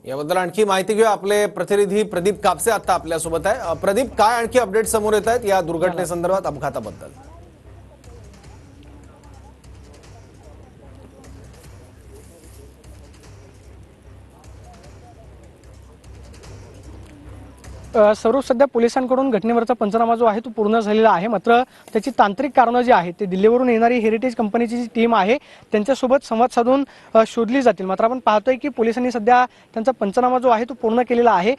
याबद्दल आणखी माहिती घेऊ, आपले प्रतिनिधी प्रदीप कापसे आता आपल्या सोबत आहे। प्रदीप, काय आणखी अपडेट समोर येत आहेत या दुर्घटनेसंदर्भात, अपघाताबद्दल? सर्व सध्या पोलिसांकडून घटनेवरचा पंचनामा जो आहे तो पूर्ण झालेला आहे। मात्र त्याची तांत्रिक कारणं जी आहेत ते दिल्लीवरून येणारी हेरिटेज कंपनीची जी टीम आहे त्यांच्यासोबत संवाद साधून शोधली जातील। मात्र आपण पाहतोय की पोलिसांनी सध्या त्यांचा पंचनामा जो आहे तो पूर्ण केलेला आहे।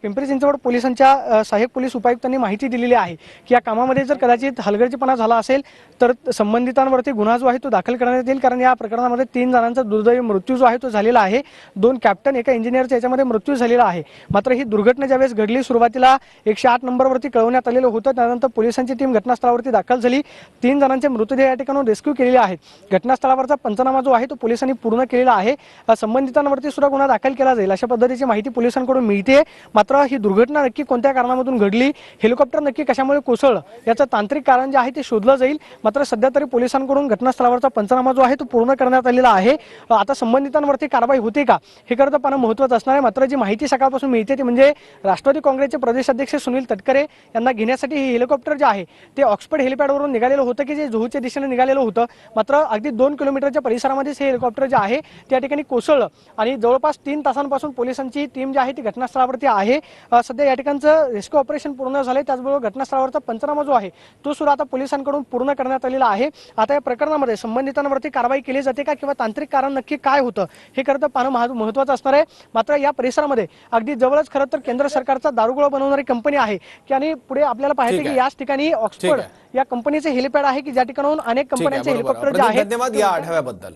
पिंपरी चिंचवड पोलिसांच्या सहाय्यक पोलीस उपायुक्तांनी माहिती दिलेली आहे की या कामामध्ये जर कदाचित हलगर्जीपणा झाला असेल तर संबंधितांवरती गुन्हा जो आहे तो दाखल करण्यात येईल, कारण या प्रकरणामध्ये 3 जणांचा दुर्दैवी मृत्यू जो आहे तो झालेला आहे। 2 कॅप्टन, एका इंजिनियरचा याच्यामध्ये मृत्यू झालेला आहे। मात्र ही दुर्घटना ज्यावेळेस घडली सुरुवातीला 108 नंबरवरती कळवण्यात आलेलं होतं, त्यानंतर पोलिसांची टीम घटनास्थळावरती दाखल झाली। 3 जणांचे मृतदेह या ठिकाणी रेस्क्यू केलेले आहेत। घटनास्थळावरचा पंचनामा जो आहे तो पोलिसांनी पूर्ण केलेला आहे। संबंधितांवरती सुद्धा गुन्हा दाखल केला जाईल अशा पद्धतीची माहिती पोलिसांकडून मिळते। मात्र ही दुर्घटना नक्की कोणत्या कारणामधून घडली, हेलिकॉप्टर नक्की कशामुळे कोसळलं, याचं तांत्रिक कारण जे आहे ते शोधलं जाईल। मात्र सध्या तरी पोलिसांकडून घटनास्थळावरचा पंचनामा जो आहे तो पूर्ण करण्यात आलेला आहे। आता संबंधितांवरती कारवाई होते का हे करता पाहणं महत्त्वाचं असणार आहे। मात्र जी माहिती सकाळपासून मिळते ती म्हणजे राष्ट्रवादी काँग्रेसचे प्रदेशाध्यक्ष सुनील तटकरे यांना घेण्यासाठी हे हेलिकॉप्टर जे आहे ते ऑक्सफर्ड हेलिपॅडवरून निघालेलं होतं, की जे जुहूच्या दिशेने निघालेलं होतं। मात्र अगदी 2 किलोमीटरच्या परिसरामध्येच हे हेलिकॉप्टर जे आहे त्या ठिकाणी कोसळलं आणि जवळपास 3 तासांपासून पोलिसांची टीम जी आहे ती घटनास्थळावरती आहे। सध्या या ठिकाणचं रेस्क्यू ऑपरेशन पूर्ण झालंय, त्याचबरोबर घटनास्थळावरचा पंचनामा जो आहे तो सुद्धा आता पोलिसांकडून पूर्ण करण्यात आलेला आहे। आता या प्रकरणामध्ये संबंधितांवरती कारवाई केली जाते का किंवा तांत्रिक कारण नक्की काय होतं हे करता पाहणं महत्त्वाचं असणार आहे। मात्र या परिसरामध्ये अगदी जवळच खरं तर केंद्र सरकारचा दारुगोळा बनवणारी कंपनी आहे की आणि पुढे आपल्याला पाहायचे की याच ठिकाणी ऑक्सफर्ड या कंपनीचे हेलिपॅड आहे की ज्या ठिकाणाहून अनेक कंपन्यांचे हेलिकॉप्टर जे आहेत। धन्यवाद या आढाव्याबद्दल।